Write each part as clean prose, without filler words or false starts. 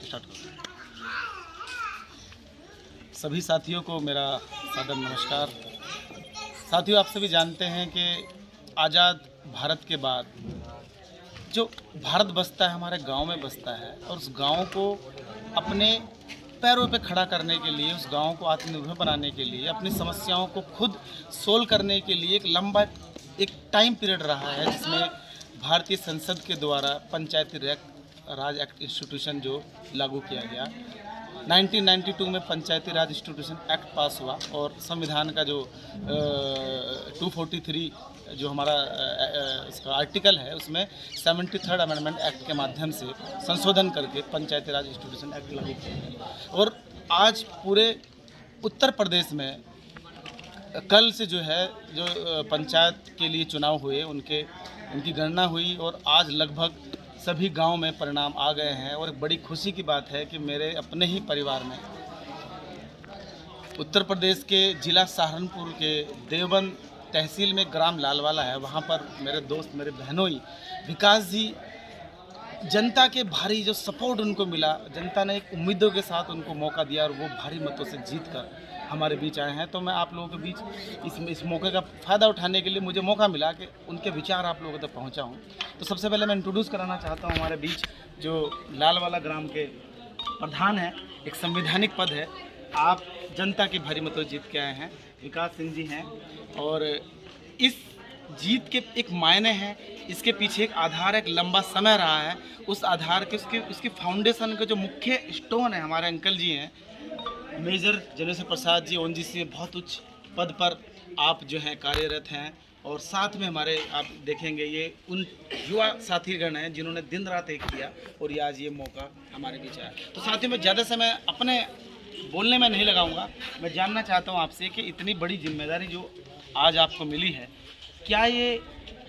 Start करो। सभी साथियों को मेरा सादर नमस्कार। साथियों, आप सभी जानते हैं कि आज़ाद भारत के बाद जो भारत बसता है हमारे गांव में बसता है, और उस गांव को अपने पैरों पे खड़ा करने के लिए, उस गांव को आत्मनिर्भर बनाने के लिए, अपनी समस्याओं को खुद सोल्व करने के लिए एक लंबा टाइम पीरियड रहा है, जिसमें भारतीय संसद के द्वारा पंचायती राज एक्ट इंस्टीट्यूशन जो लागू किया गया। 1992 में पंचायती राज इंस्टीट्यूशन एक्ट पास हुआ, और संविधान का जो 243 जो हमारा इसका आर्टिकल है, उसमें 73rd अमेंडमेंट एक्ट के माध्यम से संशोधन करके पंचायती राज इंस्टीट्यूशन एक्ट लागू किया गया। और आज पूरे उत्तर प्रदेश में कल से जो है पंचायत के लिए चुनाव हुए, उनकी गणना हुई, और आज लगभग सभी गांव में परिणाम आ गए हैं। और एक बड़ी खुशी की बात है कि मेरे अपने ही परिवार में उत्तर प्रदेश के ज़िला सहारनपुर के देवबंद तहसील में ग्राम लालवाला है, वहाँ पर मेरे दोस्त, मेरे बहनोई विकास जी, जनता के भारी जो सपोर्ट उनको मिला, जनता ने एक उम्मीदों के साथ उनको मौका दिया, और वो भारी मतों से जीत कर हमारे बीच आए हैं। तो मैं आप लोगों के बीच इस मौके का फ़ायदा उठाने के लिए मुझे मौका मिला कि उनके विचार आप लोगों तक पहुंचाऊं। तो सबसे पहले मैं इंट्रोड्यूस कराना चाहता हूं हमारे बीच जो लालवाला ग्राम के प्रधान हैं, एक संवैधानिक पद है, आप जनता की भारी मतों से जीत के आए हैं, विकास सिंह जी हैं। और इस जीत के एक मायने हैं, इसके पीछे एक आधार, एक लंबा समय रहा है। उस आधार के उसकी फाउंडेशन के जो मुख्य स्टोन है, हमारे अंकल जी हैं, मेजर जनेश्वर प्रसाद जी, ओएनजीसी में बहुत उच्च पद पर आप जो हैं कार्यरत हैं। और साथ में हमारे आप देखेंगे ये उन युवा साथीगण हैं जिन्होंने दिन रात एक किया, और ये आज ये मौका हमारे बीच आया। तो साथियों, मैं ज़्यादा समय अपने बोलने में नहीं लगाऊंगा। मैं जानना चाहता हूं आपसे कि इतनी बड़ी जिम्मेदारी जो आज आपको मिली है, क्या ये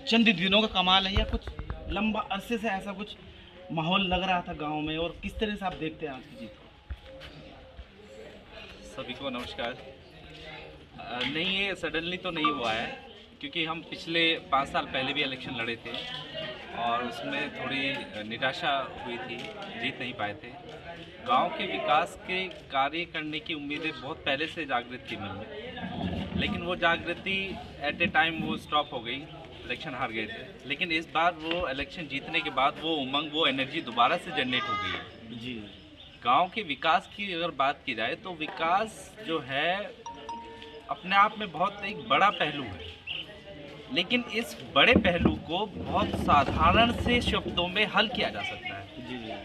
चंद दिनों का कमाल है, या कुछ लंबा अरसे से ऐसा कुछ माहौल लग रहा था गाँव में, और किस तरह से आप देखते हैं आज की जीत को? सभी को नमस्कार। नहीं, ये सडनली तो नहीं हुआ है, क्योंकि हम पिछले 5 साल पहले भी इलेक्शन लड़े थे, और उसमें थोड़ी निराशा हुई थी, जीत नहीं पाए थे। गांव के विकास के कार्य करने की उम्मीदें बहुत पहले से जागृत थी मन में, लेकिन वो जागृति एट ए टाइम वो स्टॉप हो गई, इलेक्शन हार गए थे। लेकिन इस बार वो इलेक्शन जीतने के बाद वो उमंग, वो एनर्जी दोबारा से जनरेट हो गई है जी। गांव के विकास की अगर बात की जाए तो विकास जो है अपने आप में बहुत एक बड़ा पहलू है, लेकिन इस बड़े पहलू को बहुत साधारण से शब्दों में हल किया जा सकता है।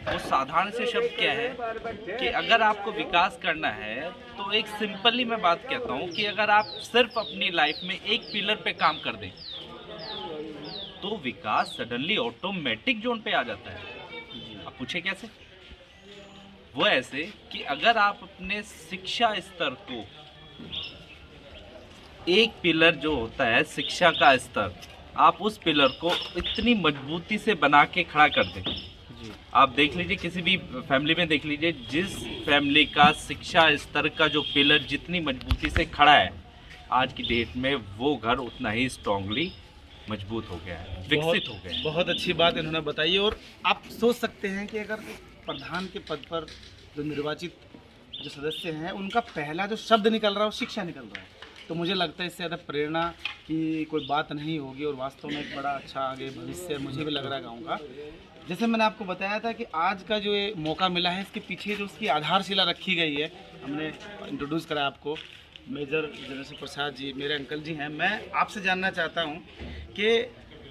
वो साधारण से शब्द क्या है कि अगर आपको विकास करना है तो एक सिंपली मैं बात कहता हूँ कि अगर आप सिर्फ अपनी लाइफ में एक पिलर पे काम कर दें तो विकास सडनली ऑटोमेटिक जोन पे आ जाता है। आप पूछे कैसे? वो ऐसे कि अगर आप अपने शिक्षा स्तर को, एक पिलर जो होता है शिक्षा का स्तर, आप उस पिलर को इतनी मजबूती से बना के खड़ा कर दें। आप देख लीजिए, किसी भी फैमिली में देख लीजिए, जिस फैमिली का शिक्षा स्तर का जो पिलर जितनी मजबूती से खड़ा है, आज की डेट में वो घर उतना ही स्ट्रांगली मजबूत हो गया है, विकसित हो गया है। बहुत अच्छी बात इन्होंने बताई। और आप सोच सकते हैं कि अगर प्रधान के पद पर जो निर्वाचित जो सदस्य हैं, उनका पहला जो शब्द निकल रहा है वो शिक्षा निकल रहा है, तो मुझे लगता है इससे ज़्यादा प्रेरणा की कोई बात नहीं होगी। और वास्तव में एक बड़ा अच्छा आगे भविष्य मुझे भी लग रहा है गाँव का। जैसे मैंने आपको बताया था कि आज का जो ये मौका मिला है, इसके पीछे जो उसकी आधारशिला रखी गई है, हमने इंट्रोड्यूस करा आपको, मेजर जनेश्वर प्रसाद जी मेरे अंकल जी हैं। मैं आपसे जानना चाहता हूँ कि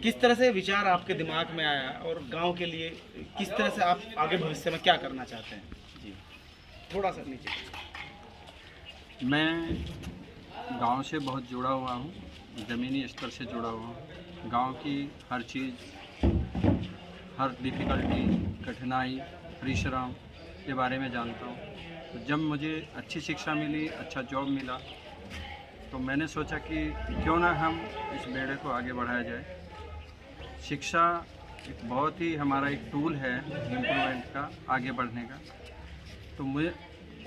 किस तरह से विचार आपके दिमाग में आया, और गांव के लिए किस तरह से आप आगे भविष्य में क्या करना चाहते हैं? जी, थोड़ा सा नीचे। मैं गांव से बहुत जुड़ा हुआ हूँ, ज़मीनी स्तर से जुड़ा हुआ हूँ। गांव की हर चीज़, हर डिफ़िकल्टी, कठिनाई, परिश्रम के बारे में जानता हूँ। तो जब मुझे अच्छी शिक्षा मिली, अच्छा जॉब मिला, तो मैंने सोचा कि क्यों ना हम इस बेड़े को आगे बढ़ाया जाए। शिक्षा एक बहुत ही हमारा एक टूल है इम्प्रूवमेंट का, आगे बढ़ने का। तो मुझे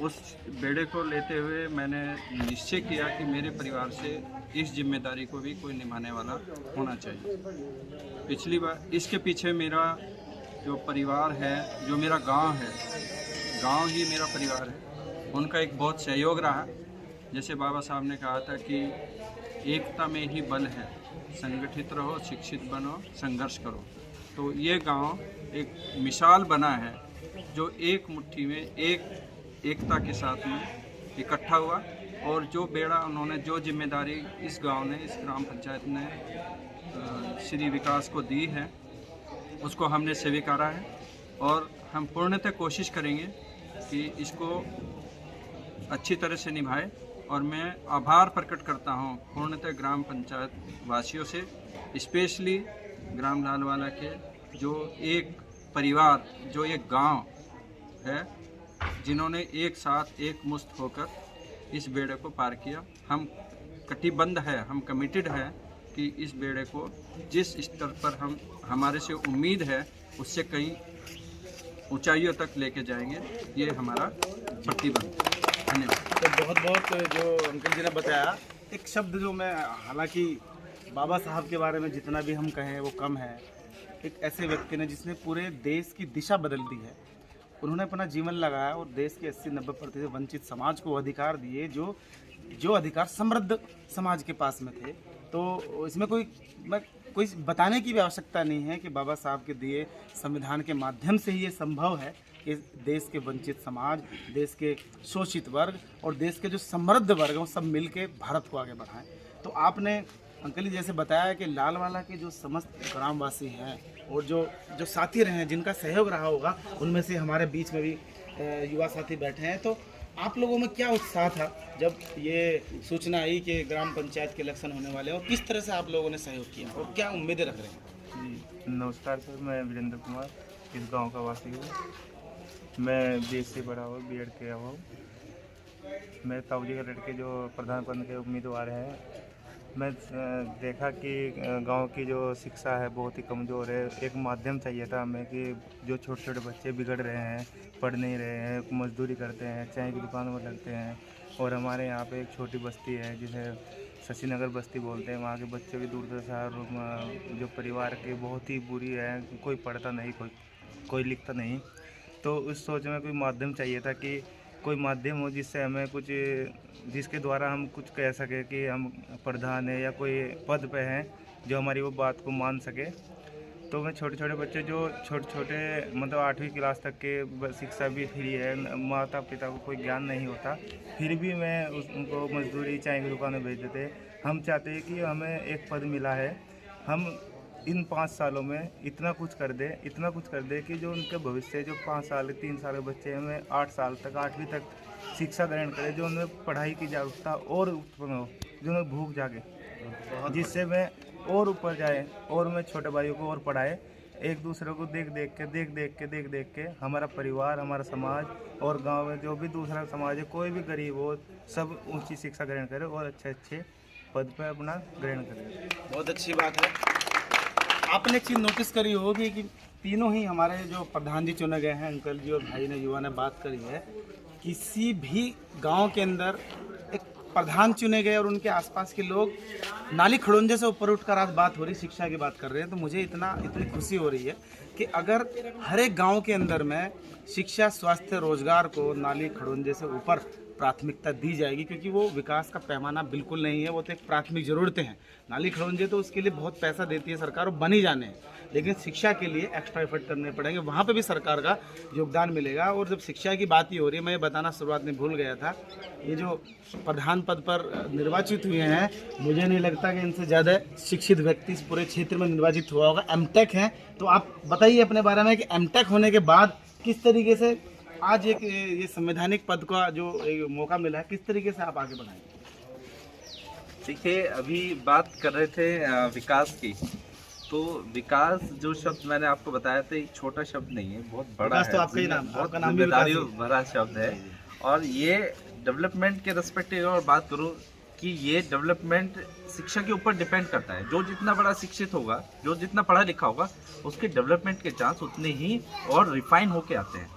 उस बेड़े को लेते हुए मैंने निश्चय किया कि मेरे परिवार से इस जिम्मेदारी को भी कोई निभाने वाला होना चाहिए। पिछली बार इसके पीछे मेरा जो परिवार है, जो मेरा गांव है, गांव ही मेरा परिवार है। उनका एक बहुत सहयोग रहा। जैसे बाबा साहब ने कहा था कि एकता में ही बल है, संगठित रहो, शिक्षित बनो, संघर्ष करो। तो ये गांव एक मिसाल बना है जो एक मुट्ठी में एकता के साथ में इकट्ठा हुआ, और जो बेड़ा उन्होंने, जो जिम्मेदारी इस गांव ने, इस ग्राम पंचायत ने श्री विकास को दी है, उसको हमने स्वीकारा है। और हम पूर्णतः कोशिश करेंगे कि इसको अच्छी तरह से निभाए। और मैं आभार प्रकट करता हूँ पूर्णतः ग्राम पंचायत वासियों से, स्पेशली ग्राम लालवाला के, जो एक परिवार, जो एक गांव है, जिन्होंने एक साथ एक मुश्त होकर इस बेड़े को पार किया। हम कटिबद्ध है, हम कमिटेड है कि इस बेड़े को जिस स्तर पर हमारे से उम्मीद है उससे कई ऊंचाइयों तक लेके जाएंगे। ये हमारा प्रतिबंध। धन्यवाद। तो बहुत बहुत जो अंकल जी ने बताया, एक शब्द जो मैं, हालांकि बाबा साहब के बारे में जितना भी हम कहें वो कम है। एक ऐसे व्यक्ति ने जिसने पूरे देश की दिशा बदल दी है। उन्होंने अपना जीवन लगाया और देश के 80-90% वंचित समाज को अधिकार दिए, जो अधिकार समृद्ध समाज के पास में थे। तो इसमें कोई बताने की भी आवश्यकता नहीं है कि बाबा साहब के दिए संविधान के माध्यम से ही ये संभव है कि देश के वंचित समाज, देश के शोषित वर्ग और देश के जो समृद्ध वर्ग हैं वो सब मिल के भारत को आगे बढ़ाएं। तो आपने अंकल जी जैसे बताया कि लालवाला के जो समस्त ग्रामवासी हैं और जो साथी रहे हैं, जिनका सहयोग रहा होगा, उनमें से हमारे बीच में भी युवा साथी बैठे हैं। तो आप लोगों में क्या उत्साह था जब ये सूचना आई कि ग्राम पंचायत के इलेक्शन होने वाले हैं, और किस तरह से आप लोगों ने सहयोग किया और क्या उम्मीदें रख रहे हैं? जी नमस्कार सर, मैं वीरेंद्र कुमार इस गांव का वासी हूँ। मैं बीएससी पढ़ा हुआ, बीएड किया हुआ। मेरे ताऊजी के लड़के जो प्रधान पद के उम्मीदवार हैं, मैं देखा कि गांव की जो शिक्षा है बहुत ही कमज़ोर है। एक माध्यम चाहिए था हमें कि जो छोटे छोटे बच्चे बिगड़ रहे हैं, पढ़ नहीं रहे हैं, मजदूरी करते हैं, चाय की दुकान में लगते हैं। और हमारे यहाँ पे एक छोटी बस्ती है जिसे शशि नगर बस्ती बोलते हैं। वहाँ के बच्चे भी दुर्दशा और जो परिवार के बहुत ही बुरी है, कोई पढ़ता नहीं, कोई लिखता नहीं। तो उस सोच में कोई माध्यम चाहिए था कि कोई माध्यम हो जिससे हमें कुछ, जिसके द्वारा हम कुछ कह सके कि हम प्रधान है या कोई पद पे हैं, जो हमारी वो बात को मान सके। तो मैं छोटे छोटे बच्चे जो छोटे मतलब 8वीं क्लास तक के शिक्षा भी फ्री है, माता पिता को कोई ज्ञान नहीं होता, फिर भी मैं उनको मजदूरी चाय की दुकान में भेज देते। हम चाहते हैं कि हमें एक पद मिला है, हम इन 5 सालों में इतना कुछ कर दे कि जो उनके भविष्य, जो 5 साल 3 साल के बच्चे हैं, हमें 8 साल तक 8वीं तक शिक्षा ग्रहण करें, जो उनमें पढ़ाई की जागरूकता और उत्पन्न हो, जो उन्हें भूख जागे, जिससे मैं और ऊपर जाए और मैं छोटे भाइयों को और पढ़ाए। एक दूसरे को देख के हमारा परिवार, हमारा समाज और गांव में जो भी दूसरा समाज है, कोई भी गरीब हो, सब ऊंची शिक्षा ग्रहण करे और अच्छे पद पर अपना ग्रहण करे। बहुत अच्छी बात है। आपने एक चीज़ नोटिस करी होगी कि तीनों ही हमारे जो प्रधान जी चुने गए हैं, अंकल जी और भाई ने, युवा ने बात करी है, किसी भी गांव के अंदर एक प्रधान चुने गए और उनके आसपास के लोग नाली खड़ोंजे से ऊपर उठकर आज बात हो रही, शिक्षा की बात कर रहे हैं। तो मुझे इतनी खुशी हो रही है कि अगर हर एक गांव के अंदर में शिक्षा, स्वास्थ्य, रोजगार को नाली खड़ोंजे से ऊपर प्राथमिकता दी जाएगी, क्योंकि वो विकास का पैमाना बिल्कुल नहीं है, वो तो एक प्राथमिक ज़रूरतें हैं। नाली खड़ोंजे तो उसके लिए बहुत पैसा देती है सरकार और बनी जाने हैं, लेकिन शिक्षा के लिए एक्स्ट्रा एफर्ट करने पड़ेंगे, वहाँ पे भी सरकार का योगदान मिलेगा। और जब शिक्षा की बात ही हो रही है, मैं ये बताना शुरुआत में भूल गया था, ये जो प्रधान पद पर निर्वाचित हुए हैं, मुझे नहीं लगता कि इनसे ज़्यादा शिक्षित व्यक्ति इस पूरे क्षेत्र में निर्वाचित हुआ होगा। एमटेक हैं, तो आप बताइए अपने बारे में कि एमटेक होने के बाद किस तरीके से आज एक ये संवैधानिक पद का जो मौका मिला है, किस तरीके से आप आगे बढ़ाएंगे? देखिए, अभी बात कर रहे थे विकास की, तो विकास जो शब्द मैंने आपको बताया था, एक छोटा शब्द नहीं है, बहुत बड़ा है, तो आपका ही नाम, बहुत आपका नाम भी जिम्मेदारी भरा शब्द है। और ये डेवलपमेंट के रेस्पेक्टिव और बात करूँ कि ये डेवलपमेंट शिक्षा के ऊपर डिपेंड करता है। जो जितना बड़ा शिक्षित होगा, जो जितना पढ़ा लिखा होगा, उसके डेवलपमेंट के चांस उतने ही और रिफाइन होके आते हैं।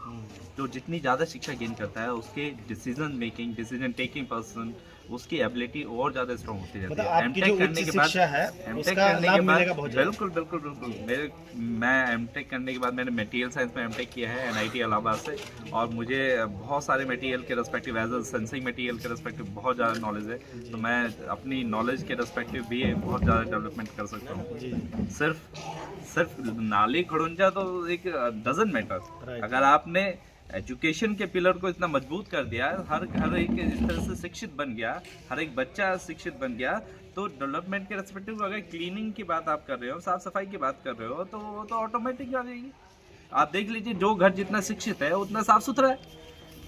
जो जितनी ज़्यादा शिक्षा गेन करता है उसके डिसीजन टेकिंग पर्सन, उसकी एबिलिटी और ज़्यादा स्ट्रॉन्ग होती जाती मतलब है। आपकी जो उच्च शिक्षा है उसका लाभ मिलेगा बहुत ज़्यादा। बिल्कुल बिल्कुल बिल्कुल। मैं एमटेक करने के बाद मैंने मटेरियल साइंस में एमटेक किया है NIT इलाहाबाद से, और मुझे बहुत सारे मटेरियल के respective as a sensing material के रेस्पेक्टिव बहुत ज़्यादा नॉलेज है, तो मैं अपनी नॉलेज के रेस्पेक्टिव भी बहुत ज़्यादा डेवलपमेंट कर सकता हूँ। सिर्फ नाली खड़ूंजा तो एक डजंट मैटर, अगर आपने एजुकेशन के पिलर को इतना मजबूत कर दिया, हर एक इस तरह से शिक्षित बन गया, हर एक बच्चा शिक्षित बन गया, तो डेवलपमेंट के रेस्पेक्टिव अगर क्लीनिंग की बात आप कर रहे हो, साफ सफाई की बात कर रहे हो, तो वो तो ऑटोमेटिक आ जाएगी। आप देख लीजिए, जो घर जितना शिक्षित है उतना साफ सुथरा है।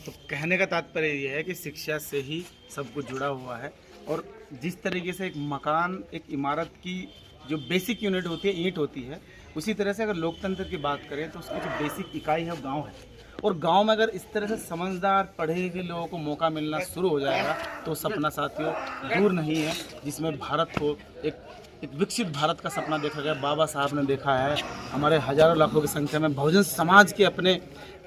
तो कहने का तात्पर्य ये है कि शिक्षा से ही सब कुछ जुड़ा हुआ है, और जिस तरीके से एक मकान, एक इमारत की जो बेसिक यूनिट होती है, ईंट होती है, उसी तरह से अगर लोकतंत्र की बात करें तो उसकी जो बेसिक इकाई है वो गाँव है। और गांव में अगर इस तरह से समझदार पढ़े लिखे लोगों को मौका मिलना शुरू हो जाएगा तो सपना साथियों दूर नहीं है, जिसमें भारत को एक विकसित भारत का सपना देखा गया। बाबा साहब ने देखा है, हमारे हजारों लाखों की संख्या में बहुजन समाज के अपने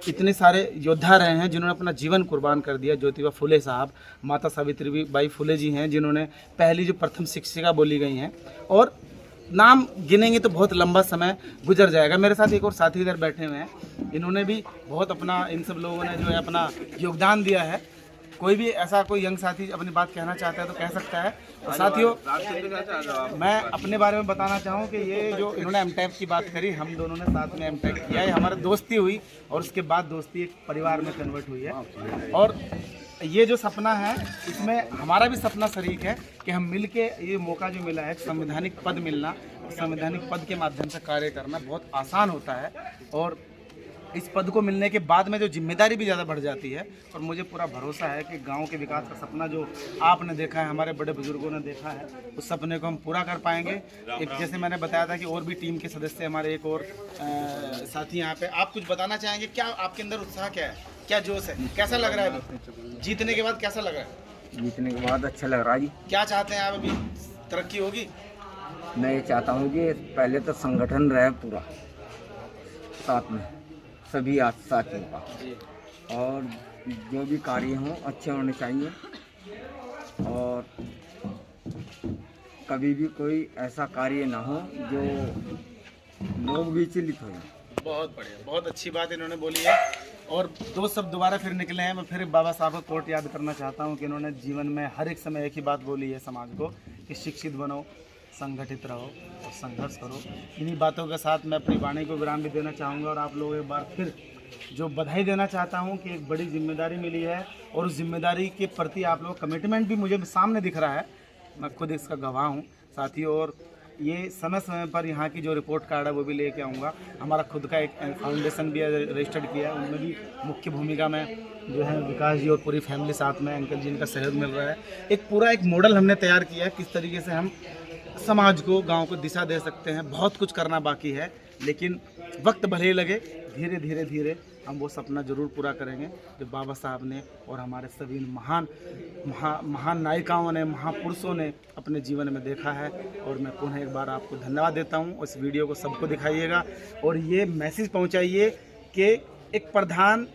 इतने सारे योद्धा रहे हैं जिन्होंने अपना जीवन कुर्बान कर दिया। ज्योतिबा फुले साहब, माता सावित्रीबाई फुले जी हैं जिन्होंने पहली जो प्रथम शिक्षिका बोली गई हैं, और नाम गिनेंगे तो बहुत लंबा समय गुजर जाएगा। मेरे साथ एक और साथी इधर बैठे हुए हैं, इन्होंने भी बहुत अपना, इन सब लोगों ने जो है अपना योगदान दिया है। कोई भी ऐसा कोई यंग साथी अपनी बात कहना चाहता है तो कह सकता है। तो साथियों, मैं अपने बारे में बताना चाहूँ कि ये जो इन्होंने एमटेक की बात करी, हम दोनों ने साथ में एमटेक किया है, हमारी दोस्ती हुई और उसके बाद दोस्ती एक परिवार में कन्वर्ट हुई है। और ये जो सपना है इसमें हमारा भी सपना शरीक है कि हम मिलके ये मौका जो मिला है, संवैधानिक पद मिलना, संवैधानिक पद के माध्यम से कार्य करना बहुत आसान होता है, और इस पद को मिलने के बाद में जो जिम्मेदारी भी ज़्यादा बढ़ जाती है। और मुझे पूरा भरोसा है कि गांव के विकास का सपना जो आपने देखा है, हमारे बड़े बुजुर्गों ने देखा है, उस सपने को हम पूरा कर पाएंगे। एक जैसे मैंने बताया था कि और भी टीम के सदस्य हमारे एक और साथी यहाँ पे, आप कुछ बताना चाहेंगे? क्या आपके अंदर उत्साह क्या है, क्या जोश है, कैसा लग रहा है अभी जीतने के बाद? कैसा लग रहा है? जीतने के बाद अच्छा लग रहा है जी। क्या चाहते हैं आप, अभी तरक्की होगी? मैं ये चाहता हूँ कि पहले तो संगठन रहे पूरा साथ में, सभी साथियों का, और जो भी कार्य हों अच्छे होने चाहिए, और कभी भी कोई ऐसा कार्य ना हो जो लोग विचलित हो। बहुत बढ़िया, बहुत अच्छी बात इन्होंने बोली है। और दो शब्द दोबारा फिर निकले हैं, मैं फिर बाबा साहब को कोट याद करना चाहता हूँ कि इन्होंने जीवन में हर एक समय एक ही बात बोली है समाज को कि शिक्षित बनो, संगठित रहो और संघर्ष करो। इन्हीं बातों के साथ मैं अपनी वाणी को विराम भी देना चाहूँगा, और आप लोग एक बार फिर जो बधाई देना चाहता हूँ कि एक बड़ी जिम्मेदारी मिली है, और उस जिम्मेदारी के प्रति आप लोग कमिटमेंट भी मुझे सामने दिख रहा है, मैं खुद इसका गवाह हूँ साथियों। और ये समय समय पर यहाँ की जो रिपोर्ट कार्ड है वो भी लेके आऊँगा। हमारा खुद का एक फाउंडेशन भी रजिस्टर्ड किया है, उनमें भी मुख्य भूमिका में जो है विकास जी और पूरी फैमिली साथ में, अंकल जी इनका सहयोग मिल रहा है। एक पूरा एक मॉडल हमने तैयार किया है किस तरीके से हम समाज को, गांव को दिशा दे सकते हैं। बहुत कुछ करना बाकी है, लेकिन वक्त भले ही लगे, धीरे धीरे धीरे हम वो सपना ज़रूर पूरा करेंगे जो बाबा साहब ने और हमारे सभी महान नायिकाओं ने, महापुरुषों ने अपने जीवन में देखा है। और मैं पुनः एक बार आपको धन्यवाद देता हूँ। इस वीडियो को सबको दिखाइएगा और ये मैसेज पहुँचाइए कि एक प्रधान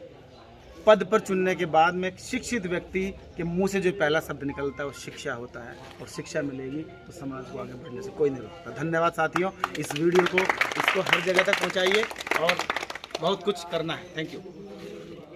पद पर चुनने के बाद में एक शिक्षित व्यक्ति के मुंह से जो पहला शब्द निकलता है वो शिक्षा होता है, और शिक्षा मिलेगी तो समाज को आगे बढ़ने से कोई नहीं रोकता। धन्यवाद साथियों, इस वीडियो को इसको हर जगह तक पहुंचाइए और बहुत कुछ करना है। Thank you.